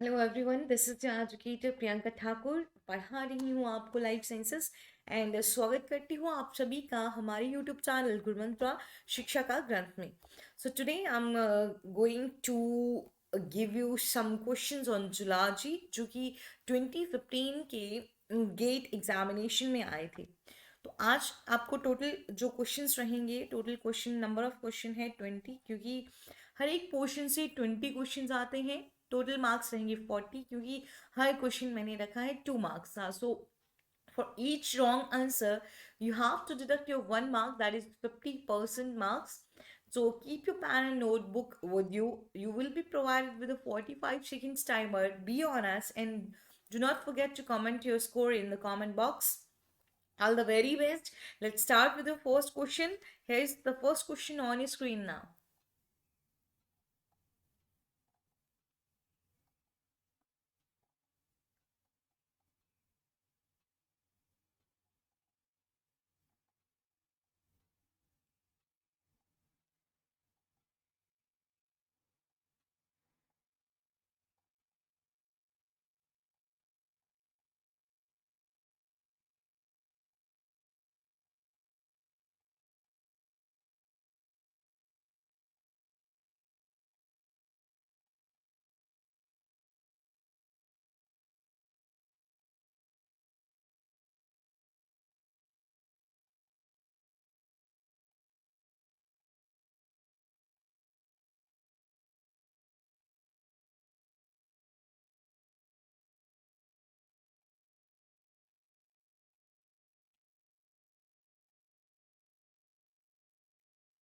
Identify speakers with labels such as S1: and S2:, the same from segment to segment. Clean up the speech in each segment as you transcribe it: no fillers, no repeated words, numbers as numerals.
S1: Hello everyone, this is educator Priyanka Thakur. पढ़ा रही हूँ आपको लाइफ साइंसेस एंड स्वागत करती हूँ आप सभी का हमारे यूट्यूब चैनल गुरुमंत्रा शिक्षा का ग्रंथ में। So today I am going to give you some questions on zoology जो कि 2015 के गेट एग्जामिनेशन में आए थे। तो आज आपको टोटल जो क्वेश्चंस रहेंगे, total question number of question है 20, क्योंकि हर एक पोर्शन से 20 क्वेश्चंस आते हैं। टोटल मार्क्स रहेंगे 40, क्योंकि हर क्वेश्चन मैंने रखा है 2 मार्क्स का। सो for each wrong answer you have to deduct your 1 mark, that is 50% marks. So keep your pen and notebook with you. You will be provided with a 45 seconds timer. Be honest and do not forget to comment your score in the comment box. All the very best. Let's start with the first question. Here's the first question on your screen now.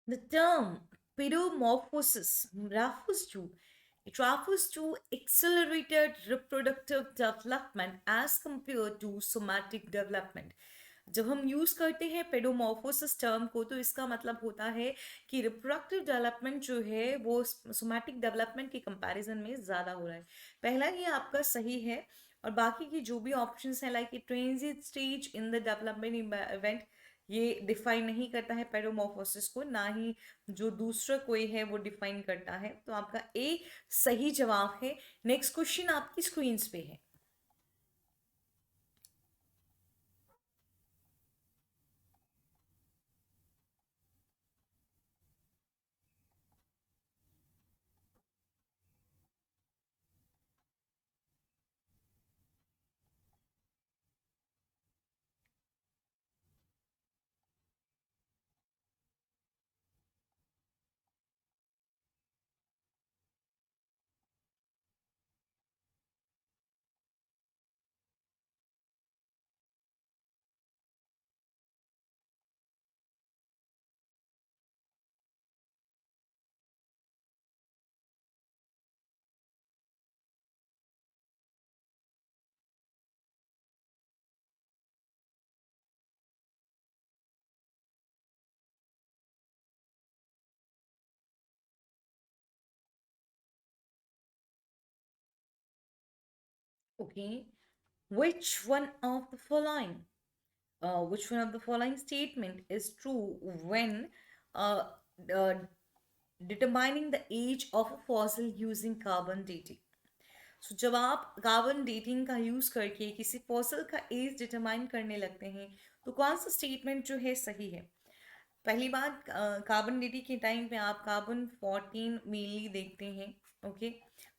S1: The term pedomorphosis it refers to accelerated reproductive development as compared to somatic development. जब हम use करते हैं पेडोमॉर्फोसिस term को, तो इसका मतलब होता है कि रिप्रोडक्टिव डेवलपमेंट जो है वो सोमैटिक डेवलपमेंट के कंपैरिजन में ज़्यादा हो रहा है। पहला ये आपका सही है, और बाकी की जो भी ऑप्शंस हैं, like a transit stage in the development event, ये डिफाइन नहीं करता है पेडोमॉर्फोसिस को, ना ही जो दूसरा कोई है वो डिफाइन करता है। तो आपका ए सही जवाब है। नेक्स्ट क्वेश्चन आपकी स्क्रीन पे है। Okay, which one of the following which one of the following statement is true when uh, uh, determining the age of a fossil using carbon dating? So जब आप कार्बन डेटिंग का use करके किसी fossil का as determine करने लगते हैं, तो कौन सा स्टेटमेंट जो है सही है? पहली बात, कार्बन डेटिंग के टाइम पे आप कार्बन 14 मेनली देखते हैं। Okay,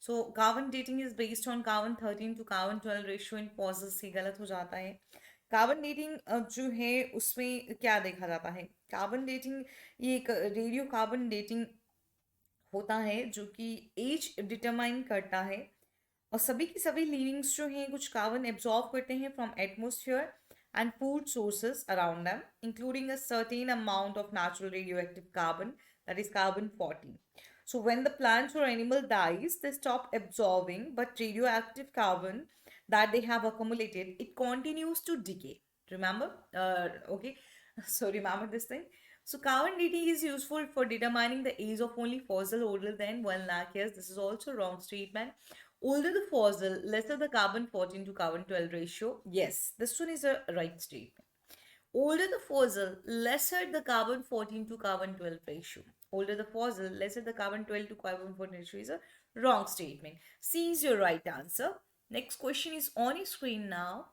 S1: so carbon dating is based on carbon 13 to carbon 12 ratio in poses, ही गलत हो जाता है। कार्बन डेटिंग जो है उसमें क्या देखा जाता है? कार्बन डेटिंग ये एक रेडियो कार्बन डेटिंग होता है जो कि एज डिटरमाइन करता है, और सभी की सभी लिविंग्स जो हैं कुछ कार्बन एब्जॉर्ब करते हैं from atmosphere and food sources around them, including a certain amount of natural radioactive carbon, that is carbon 14. So, when the plant or animal dies, they stop absorbing, but radioactive carbon that they have accumulated, it continues to decay. Remember? Okay, so remember this thing. So, carbon dating is useful for determining the age of only fossil older than 1 lakh years. This is also wrong statement. Older the fossil, lesser the carbon 14 to carbon 12 ratio. Yes, this one is a right statement. Older the fossil, lesser the carbon 14 to carbon 12 ratio. Older the fossil, lesser the carbon 12 to carbon 14 ratio is a wrong statement. C is your right answer. Next question is on your screen now.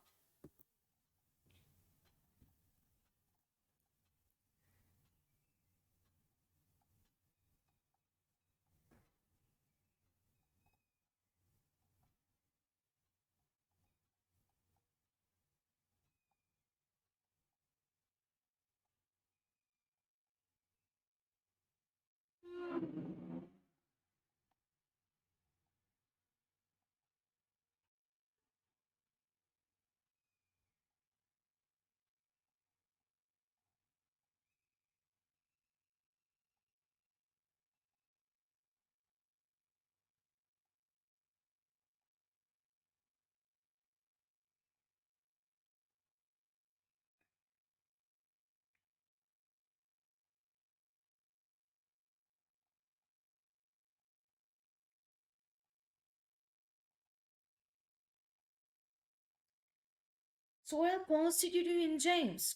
S1: So what are constitutive enzymes?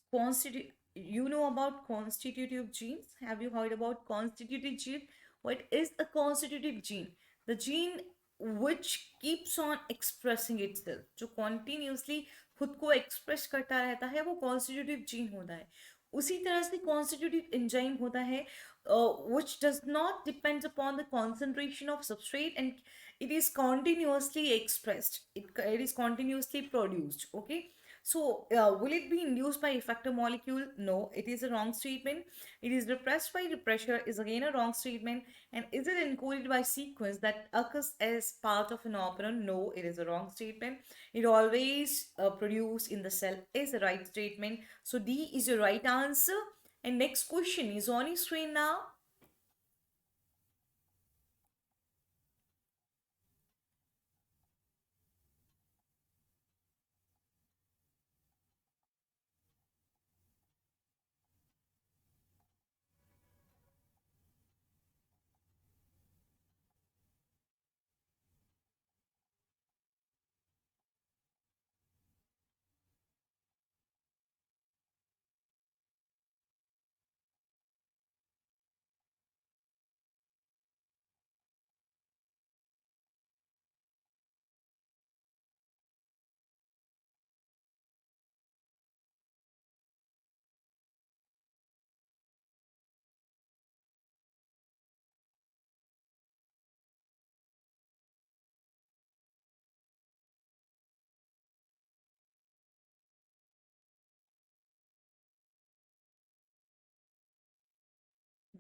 S1: You know about constitutive genes? Have you heard about constitutive gene? What is a constitutive gene? The gene which keeps on expressing itself, जो continuously खुद को express करता रहता है, वो constitutive gene होता है. उसी तरह से constitutive enzyme होता है, which does not depends upon the concentration of substrate, and it is continuously expressed. It is continuously produced. Okay, so, will it be induced by effector molecule? No, it is a wrong statement. It is repressed by repressor is again a wrong statement. And is it encoded by sequence that occurs as part of an operon? No, it is a wrong statement. It always produced in the cell is the right statement. So D is your right answer. And next question is on your screen now.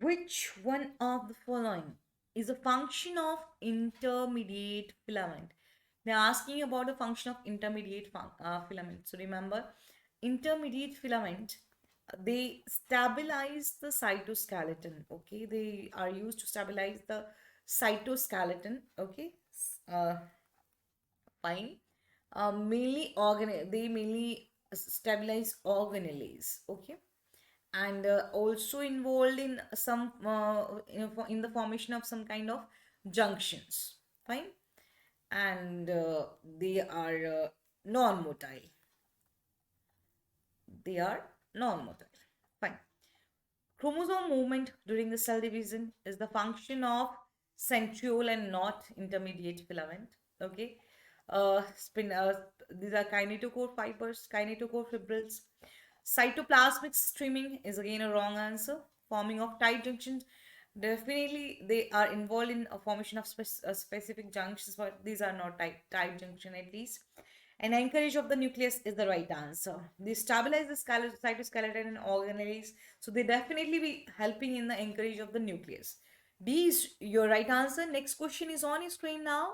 S1: Which one of the following is a function of intermediate filament? They're asking about the function of intermediate filament. So remember, intermediate filament, they stabilize the cytoskeleton. Okay, they are used to stabilize the cytoskeleton. Okay, uh, fine. They mainly stabilize organelles. Okay, and also involved in some in the formation of some kind of junctions. Fine, and they are non-motile. They are non-motile. Fine. Chromosome movement during the cell division is the function of centriole and not intermediate filament. Okay. These are kinetochore fibers, kinetochore fibrils. Cytoplasmic streaming is again a wrong answer. Forming of tight junctions. Definitely, they are involved in a formation of specific junctions, but these are not tight junction at least. And anchorage of the nucleus is the right answer. They stabilize the cytoskeleton and organelles, so they definitely be helping in the anchorage of the nucleus. D is your right answer. Next question is on your screen now.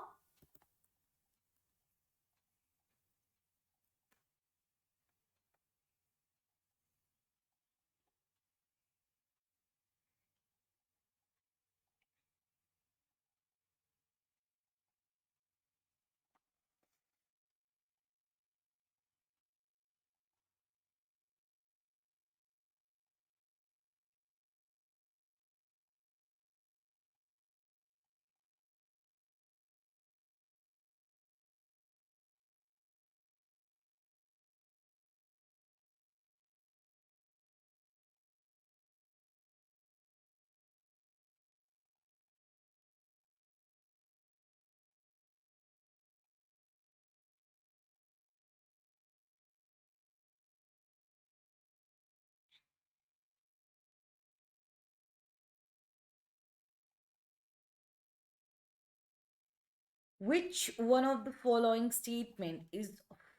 S1: Which one of the following statement is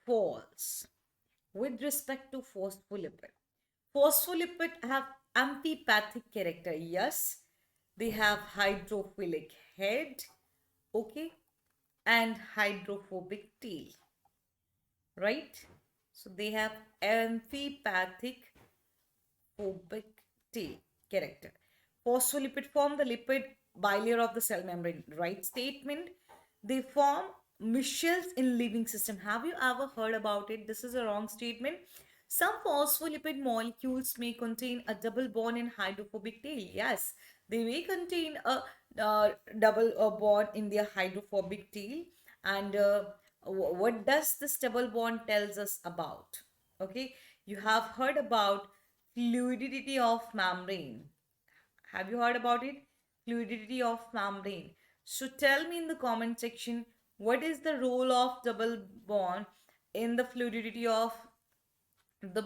S1: false with respect to phospholipid? Phospholipid have amphipathic character. Yes, they have hydrophilic head, okay, and hydrophobic tail, right? So they have amphipathic phobic tail character. Phospholipid form the lipid bilayer of the cell membrane. Right statement. They form micelles in living system. Have you ever heard about it? This is a wrong statement. Some phospholipid molecules may contain a double bond in hydrophobic tail. Yes, they may contain a double bond in their hydrophobic tail. And what does this double bond tells us about? Okay, you have heard about fluidity of membrane. Have you heard about it? Fluidity of membrane. So tell me in the comment section, what is the role of double bond in the fluidity of the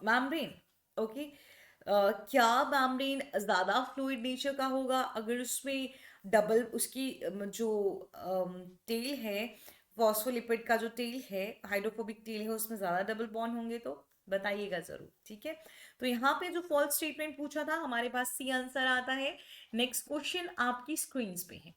S1: membrane? Okay क्या membrane ज़्यादा fluid nature का होगा अगर उसमें double उसकी जो tell है, phospholipid का जो टेल है, हाइड्रोफोबिक टेल है, उसमें ज़्यादा डबल बॉन्ड होंगे तो बताइएगा ज़रूर, ठीक है? तो यहाँ पे जो फॉल्स स्टेटमेंट पूछा था हमारे पास सी आंसर आता है। नेक्स्ट क्वेश्चन आपकी स्क्रीन पे है।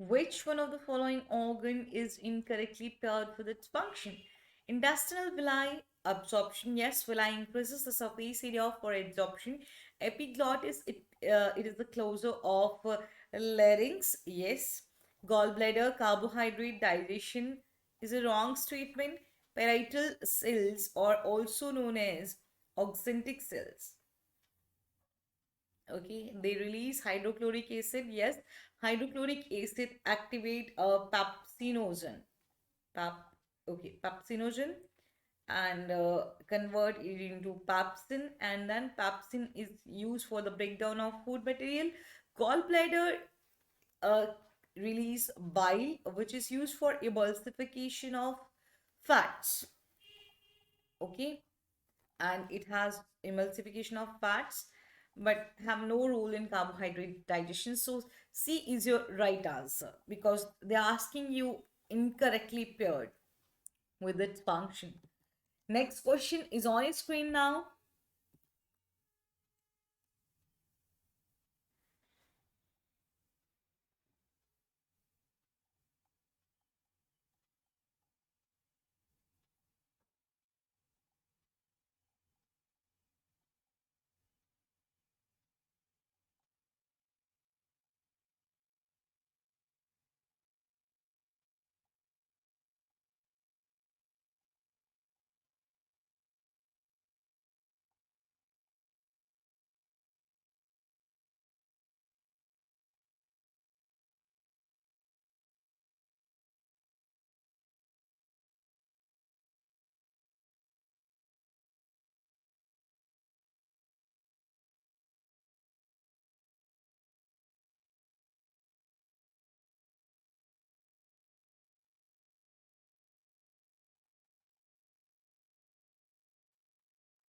S1: Which one of the following organ is incorrectly paired with its function? Intestinal villi, absorption. Yes, villi increases the surface area for absorption. Epiglottis, it is the closer of larynx. Yes. Gallbladder, carbohydrate digestion is a wrong statement. Parietal cells are also known as oxyntic cells. Okay, they release hydrochloric acid. Yes, hydrochloric acid activate a pepsinogen. Pap, okay, pepsinogen, and convert it into pepsin, and then pepsin is used for the breakdown of food material. Gallbladder uh, release bile, which is used for emulsification of fats. Okay, and it has emulsification of fats but have no role in carbohydrate digestion. So C is your right answer because they're asking you incorrectly paired with its function. Next question is on your screen now.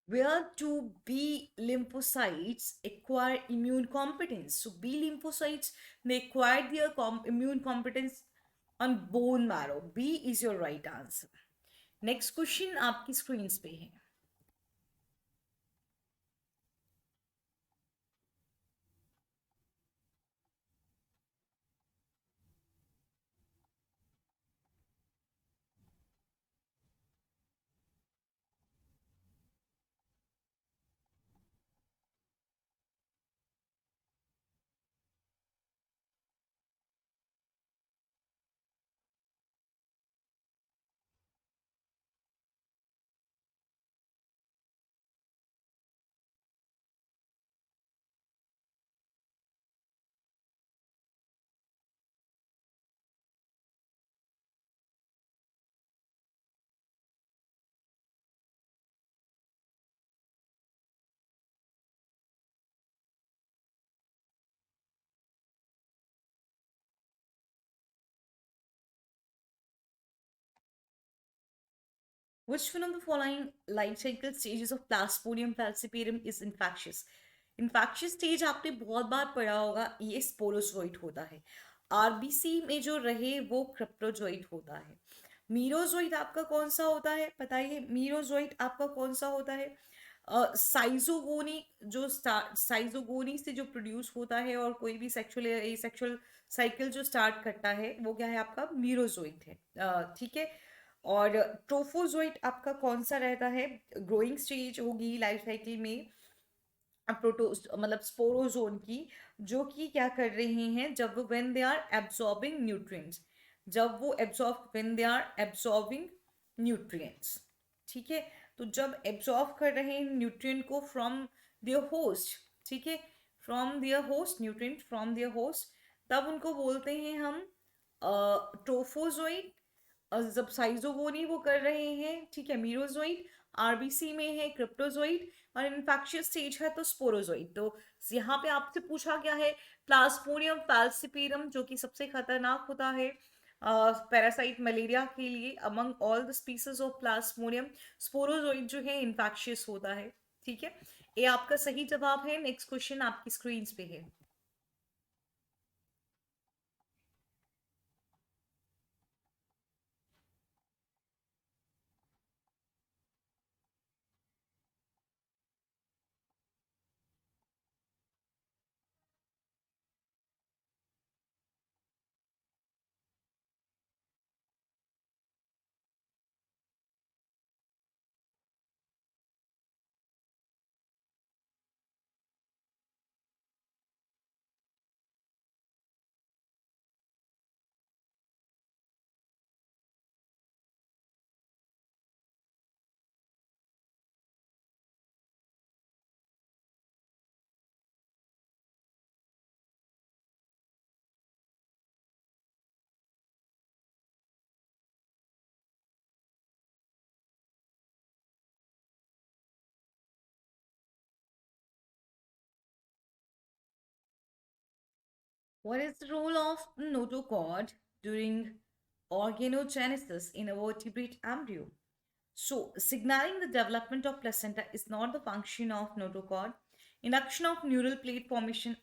S1: Where do B lymphocytes acquire immune competence? So B lymphocytes, they acquire their immune competence on bone marrow. B is your right answer. Next question आपकी screen पे है। Which one of the following life cycle stages of Plasmodium falciparum is infectious? Infectious stage आपने बहुत बार पढ़ा होगा, ये sporozoite होता है। आरबीसी में जो रहे वो क्रिप्टोजोइट होता है। मीरोजोइट आपका कौन सा होता है बताइए, मीरोजोइट आपका कौन सा होता है? साइजोगोनी, जो साइजोगोनी से जो प्रोड्यूस होता है और कोई भी सेक्सुअल एसेक्सुअल साइकिल जो स्टार्ट करता है वो क्या है आपका मीरोजोइट है। ठीक है। और ट्रोफोजोइट आपका कौन सा रहता है? ग्रोइंग स्टेज होगी लाइफ साइकिल में प्रोटो मतलब स्पोरोजोन की, जो कि क्या कर रहे हैं जब when they are absorbing nutrients, जब वो absorb when they are absorbing nutrients. ठीक है। तो जब एब्सॉर्ब कर रहे हैं न्यूट्रिएंट को फ्रॉम देयर होस्ट, ठीक है, from there host, nutrient from there host, तब उनको बोलते हैं हम ट्रोफोजोइट। जब साइजोगोनी वो कर रहे हैं, ठीक है, मीरोजोइट। आरबीसी में है क्रिप्टोजोइट। और इन्फेक्शियस स्टेज है तो स्पोरोजोइट। तो यहाँ पे आपसे पूछा गया है प्लाज्मोडियम फैल्सिपेरम, जो कि सबसे खतरनाक होता है पैरासाइट मलेरिया के लिए among all the species of Plasmodium. Sporozoite जो है इन्फेक्शियस होता है। ठीक है। ये आपका सही जवाब है। नेक्स्ट क्वेश्चन आपकी स्क्रीन पे है। What is the role of notochord during organogenesis in a vertebrate embryo? So, signaling the development of placenta is not the function of notochord. Induction of neural plate formation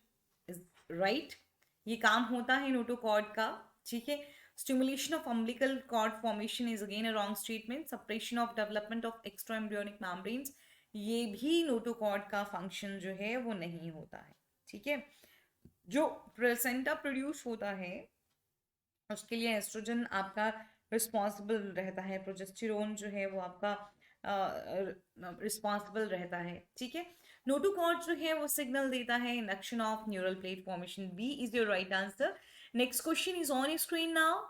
S1: is right. ये काम होता है notochord का, ठीक है. Stimulation of umbilical cord formation is again a wrong statement. Suppression of development of extraembryonic membranes, ये भी notochord का function जो है वो नहीं होता है. ठीक है. जो प्लेसेंटा प्रोड्यूस होता है उसके लिए एस्ट्रोजन आपका रिस्पॉन्सिबल रहता है, प्रोजेस्टेरोन जो है वो आपका रिस्पॉन्सिबल रहता है। ठीक है। नोटोकॉर्ड जो है वो सिग्नल देता है induction of neural plate formation. B is your right answer. Next question is on screen now.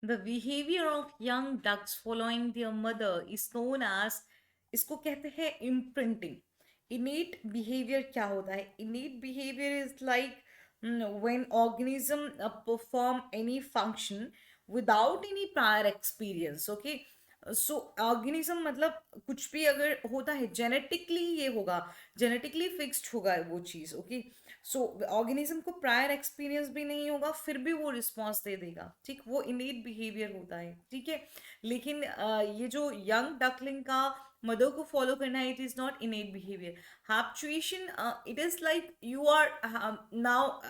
S1: The behavior of young ducks following their mother is known as, इसको कहते हैं imprinting. Innate behavior क्या होता है? Innate behavior is like when organism perform any function without any prior experience. Okay. So organism मतलब कुछ भी अगर होता है जेनेटिकली ये होगा, जेनेटिकली फिक्स्ड होगा वो चीज़। ओके। सो ऑर्गेनिज्म को प्रायर एक्सपीरियंस भी नहीं होगा फिर भी वो रिस्पॉन्स दे देगा। ठीक, वो इनेट बिहेवियर होता है। ठीक है। लेकिन ये जो यंग डकलिंग का मदर को फॉलो करना है, it is not innate behaviour. Habituation, it is like you are now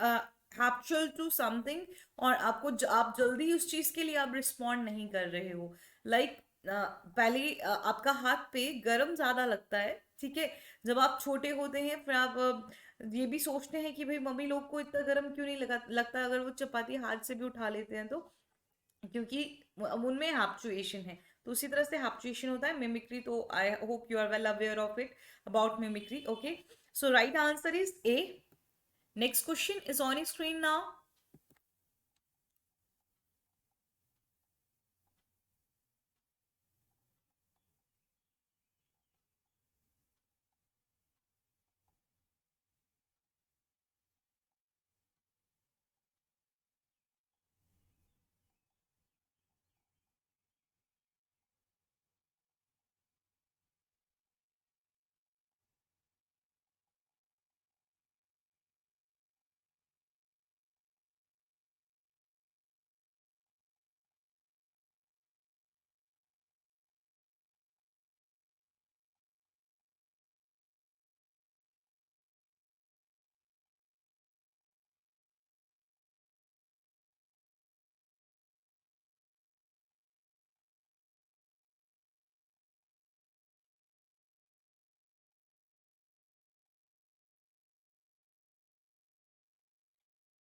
S1: habitual to something और आपको आप जल्दी उस चीज़ के लिए आप रिस्पॉन्ड नहीं कर रहे हो। लाइक पहले आपका हाथ पे गरम ज्यादा लगता है, ठीक है। जब आप छोटे होते हैं फिर आप ये भी सोचते हैं कि भाई मम्मी लोग को इतना गरम क्यों नहीं लगता अगर वो चपाती हाथ से भी उठा लेते हैं तो, क्योंकि उनमें हैप्चुएशन है। तो उसी तरह से हैप्चुएशन होता है मिमिक्री। तो I hope you are well aware of it about mimicry. Okay, so right answer is A. Next question is on screen now.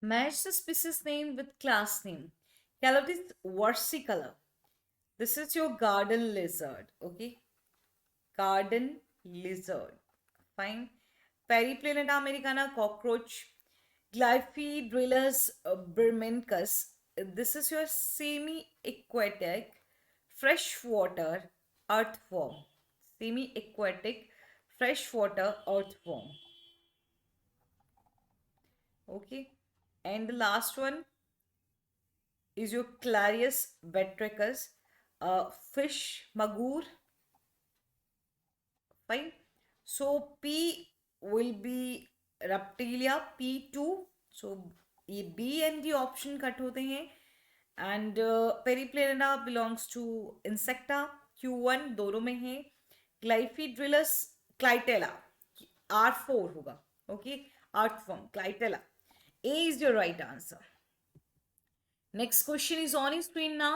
S1: Match the species name with class name. Calotis versicolor. This is your garden lizard. Okay, garden lizard. Fine. Periplaneta americana cockroach. Glyphidrillus birmencus. This is your semi-aquatic freshwater earthworm. Semi-aquatic freshwater earthworm. Okay. And the last one is your Clarius vetricus, fish magur. Fine. So P will be Reptilia P2. So ये B and D option cut होते हैं. And Periplaneta belongs to Insecta. Q1 दोनों में है. Glyphidrillus Clitella R4 होगा. Okay, earthworm Clitella. A is your right answer. Next question is on screen now.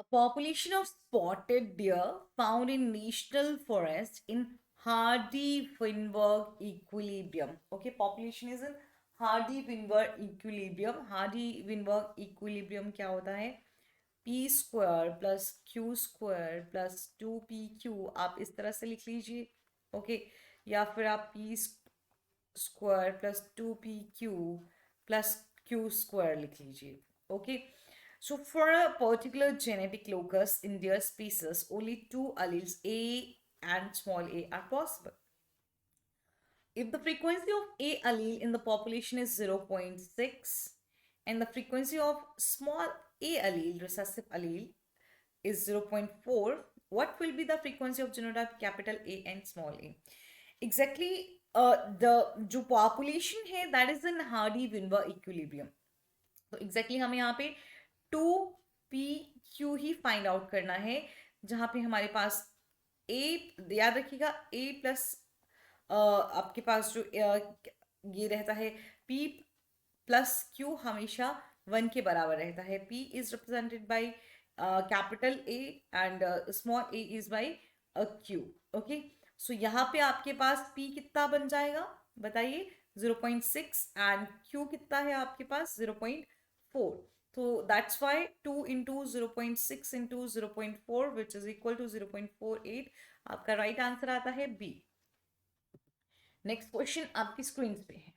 S1: A population of spotted deer found in national forest in Hardy-Weinberg equilibrium. Okay, population is in Hardy-Weinberg equilibrium. Hardy-Weinberg equilibrium क्या होता है? P square plus Q square plus 2PQ आप इस तरह से लिख लीजिए। Okay, या फिर आप P square plus 2PQ plus Q square लिख लीजिए। Okay, so for a particular genetic locus in their species, only two alleles A and small a are possible. If the frequency of A allele in the population is 0.6 and the frequency of small a allele, recessive allele, is 0.4, what will be the frequency of genotype capital A and small a? Exactly, the जो population है that is in Hardy-Weinberg equilibrium. तो exactly हमें यहाँ पे 2PQ ही find out करना है, जहाँ पे हमारे पास ए, याद रखिएगा ए प्लस आपके पास जो ये रहता है P प्लस Q हमेशा 1 के बराबर रहता है. P is represented by capital A and small a is by Q. Okay, so यहाँ पे आपके पास P कितना बन जाएगा बताइए? 0.6 एंड Q कितना है आपके पास? 0.4. So that's why 2 into 0.6 into 0.4 which is equal to 0.48. आपका राइट आंसर आता है बी. नेक्स्ट क्वेश्चन आपकी स्क्रीन पे है.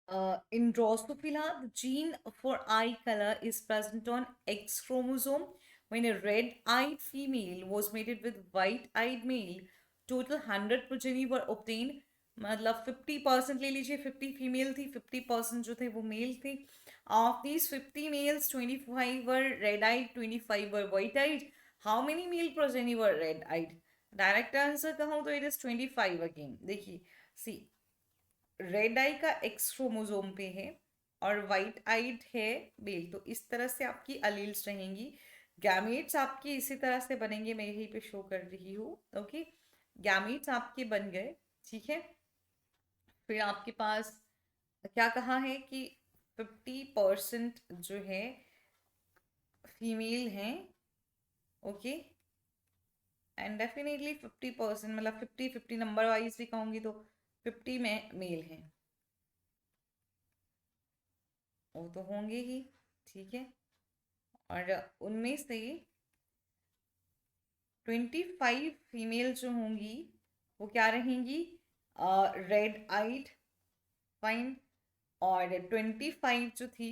S1: In Drosophila, the gene for eye color is present on X chromosome. When a red-eyed female was mated with white-eyed male, total 100 progeny were obtained. मतलब 50% ले लीजिए, 50 female थी, 50% जो थे वो मेल थे. Of these 50 males, 25 were red-eyed, 25 were white-eyed. How many male progeny were red-eyed? Direct answer कहूँ तो इट इज 25 अगेन. देखिए, सी, रेड आई का एक्स क्रोमोसोम पे है और वाइट आइड है मेल, तो इस तरह से आपकी अलील्स रहेंगी. गैमेट्स आपके इसी तरह से बनेंगे, मैं यहीं पे शो कर रही हूँ. ओके, गैमेट्स आपके बन गए. ठीक है, फिर आपके पास क्या कहा है कि 50% जो है फीमेल हैं. ओके, एंड डेफिनेटली 50% मतलब 50-50 नंबर वाइज भी कहूँगी तो 50 में मेल हैं, वो तो होंगे ही. ठीक है, और उनमें से 25 फीमेल जो होंगी वो क्या रहेंगी, रेड आइड. फाइन. और 25 जो थी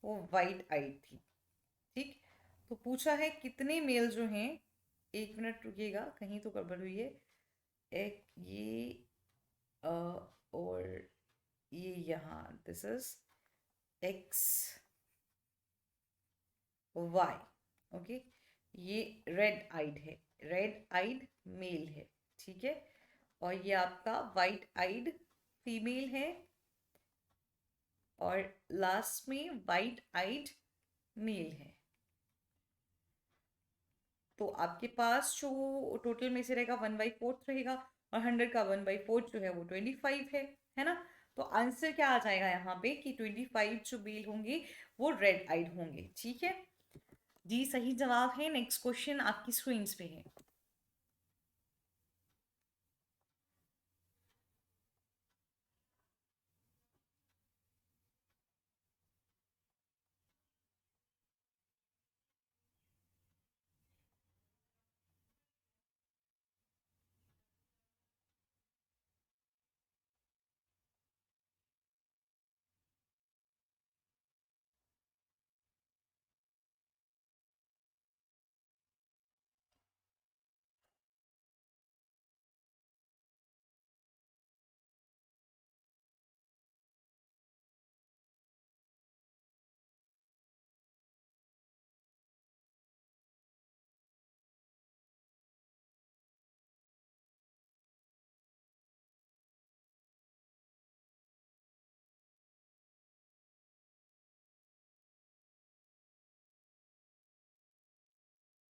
S1: वो वाइट आइड थी. ठीक, तो पूछा है कितने मेल जो हैं. एक मिनट रुकिएगा, कहीं तो गड़बड़ हुई है. एक ये और ये यहाँ, this is X Y. Okay, ये रेड आइड है, रेड आइड मेल है. ठीक है, और ये आपका वाइट आइड फीमेल है, और लास्ट में वाइट आइड मेल है. तो आपके पास जो टोटल में से रहेगा 1/4 रहेगा, और 100 का 1/4 जो है वो 25 है ना. तो आंसर क्या आ जाएगा यहाँ पे कि 25 जो मेल होंगे वो रेड आइड होंगे. ठीक है जी, सही जवाब है. नेक्स्ट क्वेश्चन आपकी स्क्रीन पे है.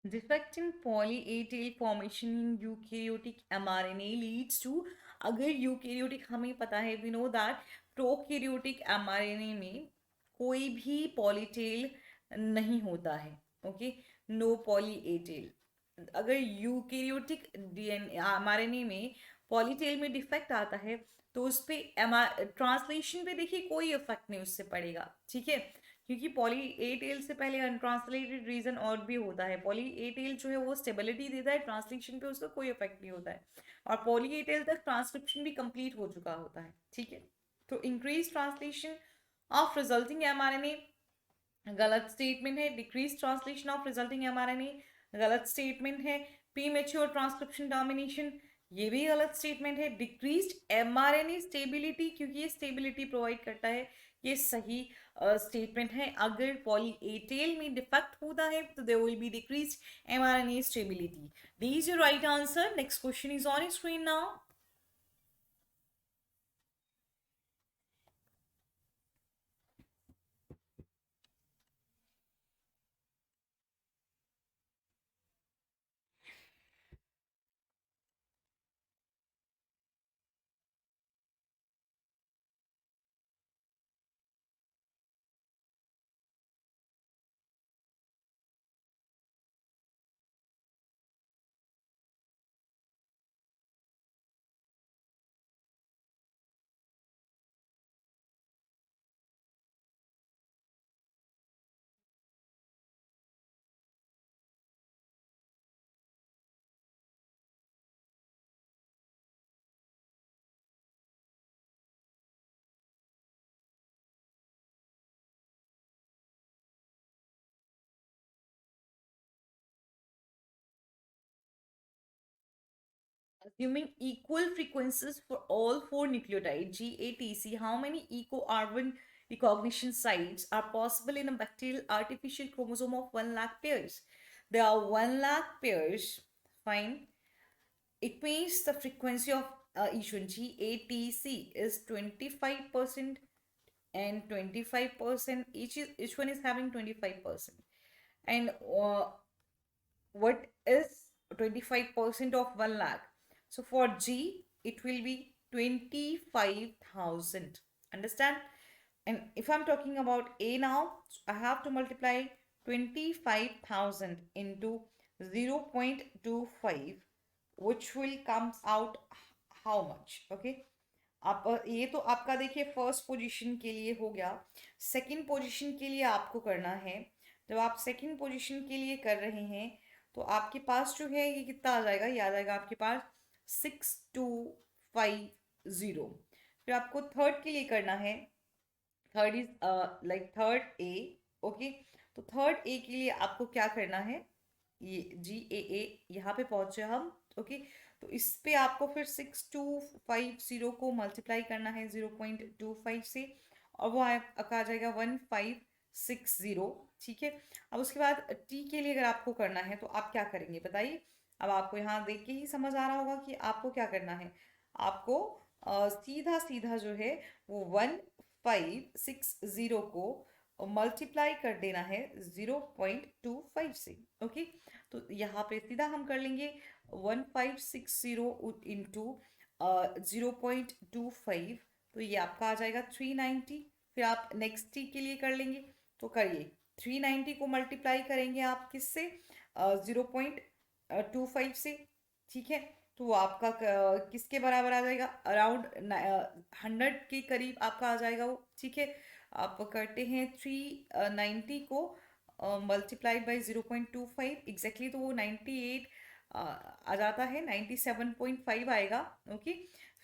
S1: Defect in poly A tail formation in eukaryotic mRNA leads to. अगर यूकैरियोटिक हमें पता है, we know that prokaryotic mRNA में कोई भी पॉलीटेल नहीं होता है. ओके, नो पॉली ए टेल. अगर यूकैरियोटिक डीएनए एमआरएनए में पॉलीटेल में डिफेक्ट आता है तो उस पर ट्रांसलेशन पे देखिए कोई इफेक्ट नहीं उससे पड़ेगा. ठीक है, क्योंकि पॉली ए टेल से पहले अनट्रांसलेटेड रीजन और भी होता है. पॉली ए टेल जो है वो स्टेबिलिटी देता है, ट्रांसलेशन पे उसका कोई इफेक्ट नहीं होता है, और पॉली ए टेल तक ट्रांसक्रिप्शन भी कंप्लीट हो चुका होता है. ठीक है, तो increase translation of resulting mRNA गलत स्टेटमेंट है. Decrease translation of resulting mRNA गलत स्टेटमेंट है. प्री मेच्योर ट्रांसक्रिप्शन टर्मिनेशन, ये भी गलत स्टेटमेंट है. डिक्रीज्ड एमआरएनए स्टेबिलिटी, क्योंकि ये स्टेबिलिटी प्रोवाइड करता है, ये सही स्टेटमेंट है. अगर पॉली ए टेल में डिफेक्ट होता है तो there will be decreased mRNA stability. D is your right answer. Next question is on screen now. Assuming equal frequencies for all four nucleotides GATC, how many eco-R1 recognition sites are possible in a bacterial artificial chromosome of 1 lakh pairs? There are 1 lakh pairs. Fine. It means the frequency of each one GATC is 25% and 25%. Each one is having 25%. And what is 25% of 1 lakh? So for G, it will be 25,000. Understand? And if I'm talking about A now, I have to multiply 25,000 into 0.25, which will comes out how much? Okay. आप ये तो आपका देखिए first position के लिए हो गया। Second position के लिए आपको करना है। जब आप सेकंड पोजीशन के लिए कर रहे हैं तो आपके पास जो है ये कितना आ जाएगा, ये आ जाएगा आपके पास 6250। फिर आपको थर्ड के लिए करना है। Third is like third A. Okay. तो थर्ड ए के लिए आपको क्या करना है, ये GAA यहाँ पे पहुंचे हम। ओके। तो इस पे आपको फिर 6250 को मल्टीप्लाई करना है 0.25 से, और वो आपका आ जाएगा 1560। ठीक है। अब उसके बाद टी के लिए अगर आपको करना है तो आप क्या करेंगे बताइए। अब आपको यहाँ देख के ही समझ आ रहा होगा कि आपको क्या करना है। आपको सीधा सीधा जो है वो 1560 को मल्टीप्लाई कर देना है 0.25 से। ओके। तो यहाँ पे सीधा हम कर लेंगे 1560 इंटू 0.25, तो ये आपका आ जाएगा 390। फिर आप नेक्स्ट टी के लिए कर लेंगे, तो करिए 390 को मल्टीप्लाई करेंगे आप किससे, 0.25 से। ठीक है। तो वो आपका किसके बराबर आ जाएगा, अराउंड 100 के करीब आपका आ जाएगा वो। ठीक है। आप करते हैं 390 को मल्टीप्लाई बाई 0.25 एग्जैक्टली, तो वो 98 आ जाता है, 97.5 आएगा। ओके।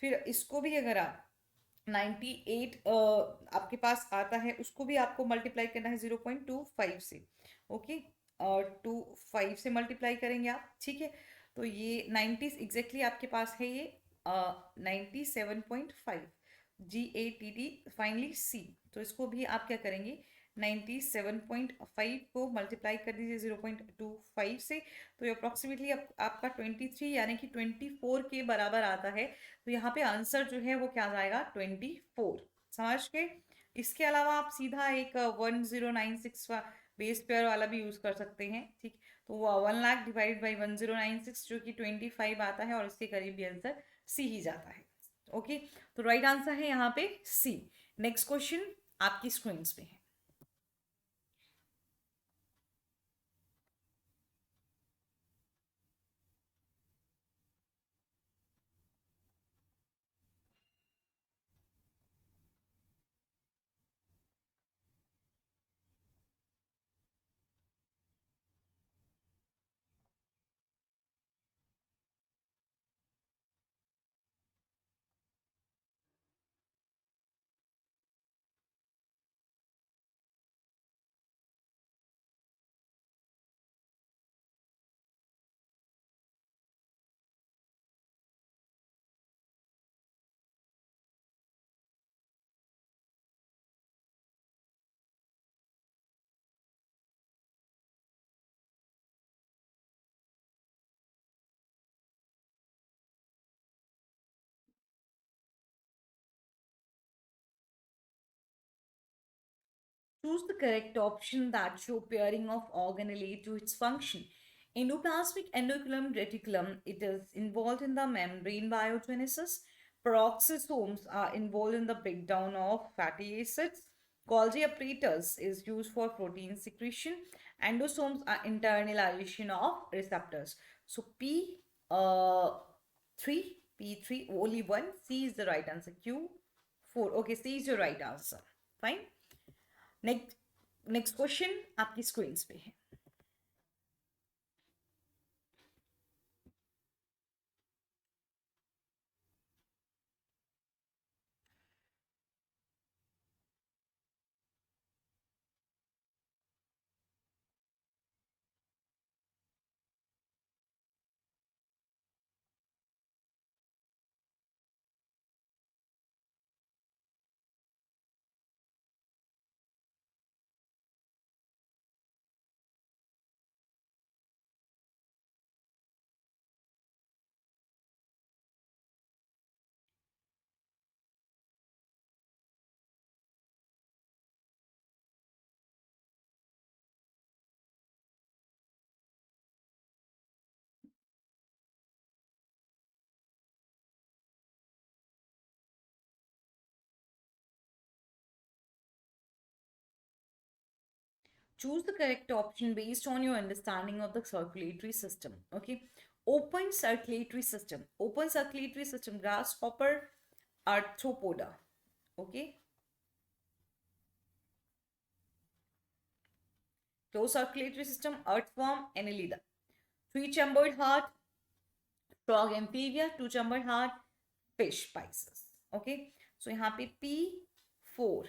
S1: फिर इसको भी अगर आप 98 आपके पास आता है, उसको भी आपको मल्टीप्लाई करना है 0.25 से। ओके। और 25 से मल्टीप्लाई करेंगे आप। ठीक है। तो ये 90 एग्जैक्टली आपके पास है, ये 97.5 GATT फाइनली सी। तो इसको भी आप क्या करेंगे, 97.5 को मल्टीप्लाई कर दीजिए 0.25 से, तो ये अप्रॉक्सीमेटली आपका 23 यानी कि 24 के बराबर आता है। तो यहाँ पे आंसर जो है वो क्या आ जाएगा, 24। समझ के। इसके अलावा आप सीधा एक 1096 बेस पेयर वाला भी यूज कर सकते हैं। ठीक। तो वो 1 लाख डिवाइड बाई 1096 जो कि 25 आता है, और इसके करीब भी आंसर सी ही जाता है। ओके। तो राइट आंसर है यहाँ पे सी। नेक्स्ट क्वेश्चन आपकी स्क्रीन पे है। Choose the correct option that show pairing of organelle to its function. Endoplasmic endoculum reticulum, it is involved in the membrane biogenesis. Peroxisomes are involved in the breakdown of fatty acids. Golgi apparatus is used for protein secretion. Endosomes are internalization of receptors. So P 3, P3, only one. C is the right answer. Q 4. Okay, C is your right answer. Fine. Next next question आपकी screen पे है। Choose the correct option based on your understanding of the circulatory system. Okay. Open circulatory system. Open circulatory system. Grasshopper, arthropoda. Okay. Closed circulatory system, earthworm, annelida. Three-chambered heart, frog, amphibia. Two-chambered heart, fish, Pisces. Okay. So यहाँ पे P4.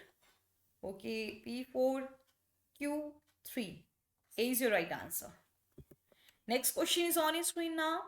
S1: Okay. P4, Q3. A is your right answer. Next question is on your screen now.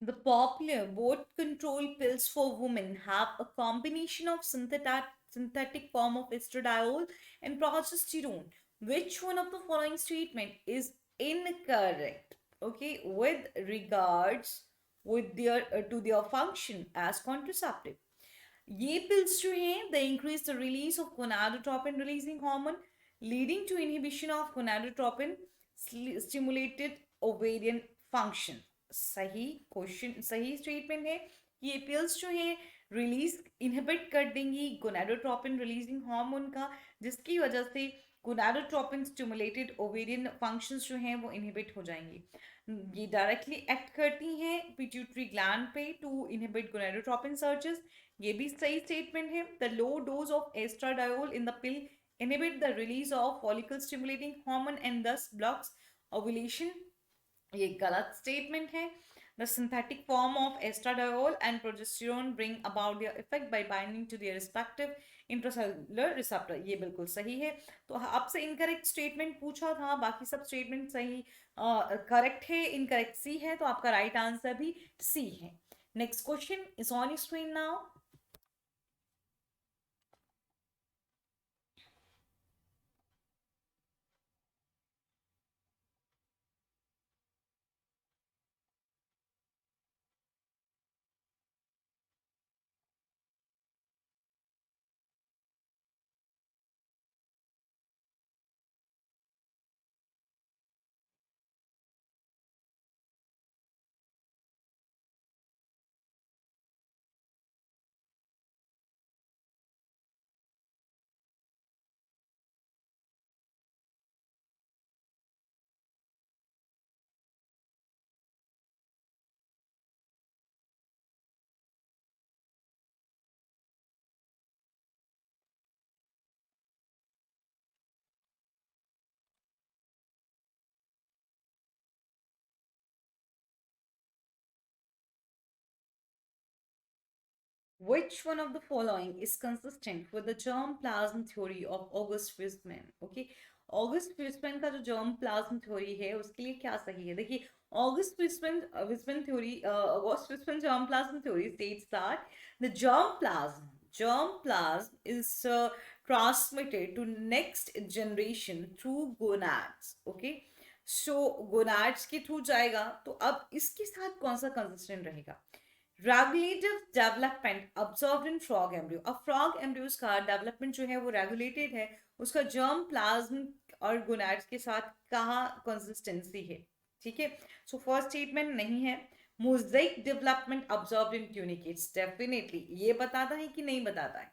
S1: The popular birth control pills for women have a combination of synthetic form of estradiol and progesterone. Which one of the following statement is incorrect? Okay, with regards with their to their function as contraceptive. ये pills जो हैं they increase the release of gonadotropin releasing hormone leading to inhibition of gonadotropin stimulated ovarian function. सही question, सही statement है कि ये pills जो है रिलीज इनहिबिट कर देंगी गोनाडोट्रोपिन रिलीजिंग हार्मोन का, जिसकी वजह से गोनाडोट्रोपिन स्टिमुलेटेड ओवेरियन फंक्शंस जो हैं वो इनहिबिट हो जाएंगी. ये डायरेक्टली एक्ट करती हैं पिट्यूटरी ग्लैंड पे टू इनहिबिट गोनाडोट्रोपिन सर्चेस. ये भी सही स्टेटमेंट है. The low dose of estradiol in the pill inhibit the release of follicle stimulating hormone and thus blocks ovulation. ये गलत स्टेटमेंट है. The synthetic form of estradiol and progesterone bring about their effect by binding to their respective intracellular receptor. ये बिल्कुल सही है. तो आपसे incorrect statement पूछा था, बाकी सब स्टेटमेंट सही करेक्ट है. इनकरेक्ट सी है, तो आपका राइट आंसर भी सी है. Next question is on screen now. Which one of the following is consistent with the germplasm theory of August Weismann? Okay, August Weissman का जो जर्म प्लाज्म थ्योरी है उसके लिए क्या सही है? देखिए, August Weissman theory, August Weissman germ plasm theory states that the germ plasm is transmitted to next generation through gonads. Okay, so gonads के थ्रू जाएगा. तो अब इसके साथ कौन सा कंसिस्टेंट रहेगा? Regulative development observed in frog embryo. अब फ्रॉग एम्ब्रियोज का डेवलपमेंट जो है वो रेगुलेटेड है, उसका जर्म प्लाज्म और गोनाड्स के साथ कहाँ कंसिस्टेंसी है? ठीक है, सो फर्स्ट स्टेटमेंट नहीं है. Mosaic development observed in tunicates, definitely ये बताता है कि नहीं बताता है?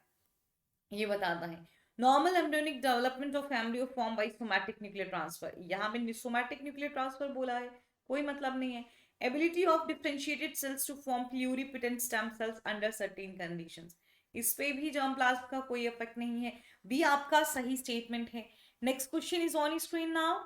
S1: ये बताता है. Normal embryonic development of embryo form by somatic nuclear transfer. यहाँ पे सोमैटिक न्यूक्लियर ट्रांसफर बोला है, कोई मतलब नहीं है. Ability of differentiated cells to form pluripotent stem cells under certain conditions. इस पे भी जर्म प्लाज्म का कोई इफेक्ट नहीं है. बी आपका सही स्टेटमेंट है. Next question is on screen now.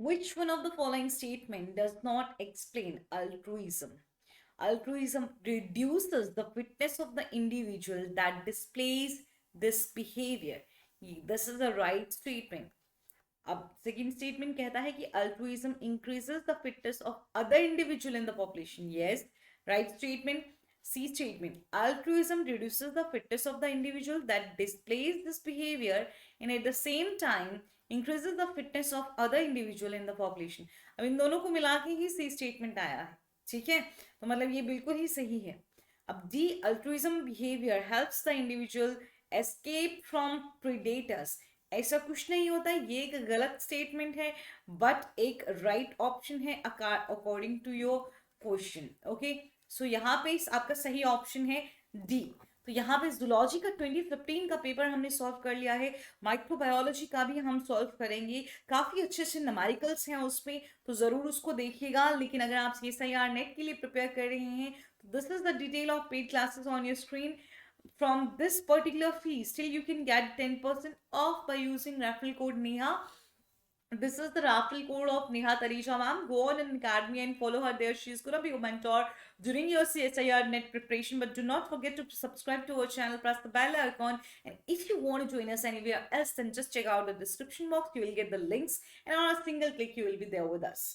S1: Which one of the following statement does not explain altruism? Altruism reduces the fitness of the individual that displays this behavior. This is a right statement. अब second statement कहता है कि altruism increases the fitness of other individual in the population. Yes, right statement. C statement, altruism reduces the fitness of the individual that displays this behaviour and at the same time increases the fitness of other individual in the population. अब इन दोनों को मिला के ही सी statement आया है. ठीक है, तो मतलब ये बिल्कुल ही सही है. अब the altruism behaviour helps the individual escape from predators. ऐसा कुछ नहीं होता है, ये एक गलत स्टेटमेंट है बट एक राइट ऑप्शन है according to your question. Okay, so यहाँ पे आपका सही ऑप्शन है डी. तो यहाँ पे जूलॉजी का 2015 का पेपर हमने सॉल्व कर लिया है. माइक्रोबायोलॉजी का भी हम सॉल्व करेंगे. काफी अच्छे अच्छे न्यूमेरिकल्स हैं उसमें, तो जरूर उसको देखिएगा. लेकिन अगर आप CSIR नेट के लिए प्रिपेयर कर रहे हैं तो this is the detail of paid classes on your screen. From this particular fee, still you can get 10% off by using referral code Neha. This is the referral code of Neha Tarisha ma'am. Go on in Academy and follow her there. She's gonna be your mentor during your CSIR net preparation. But do not forget to subscribe to our channel, press the bell icon, and if you want to join us anywhere else, then just check out the description box. You will get the links, and on a single click, you will be there with us.